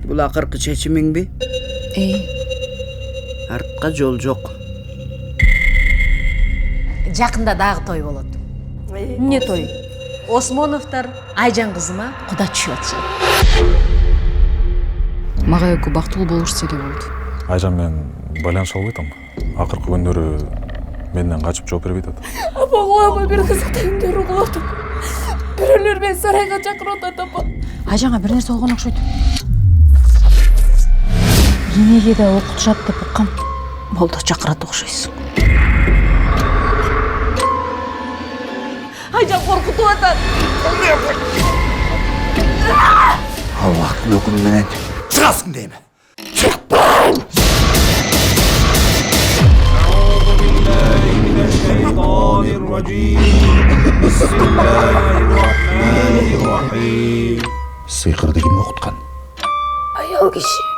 Бул акыркы чечимиңби? Артка жол жок. Жакында дагы той болот. Эмне той? Осмоновдор Айжан кызыма куда түшүп атышат. Мага экөө бактылуу болушса эле болот. Айжан менен байланыша албай атам. Акыркы күндөрү менден качып жооп бербей атат. Апа кулама бир кызыкта үндөр угулат. Бирөөлөр мени сарайга чакырып атат апа. Айжанга бир нерсе болгон окшойт. Энеге да окутушат деп уккам. Молдо чакырат окшойсуң. Айжан коркутуп атат. Аллахтын өкүмү менен чыгасың дейм. Сыйкырды ким окуткан? Аял киши.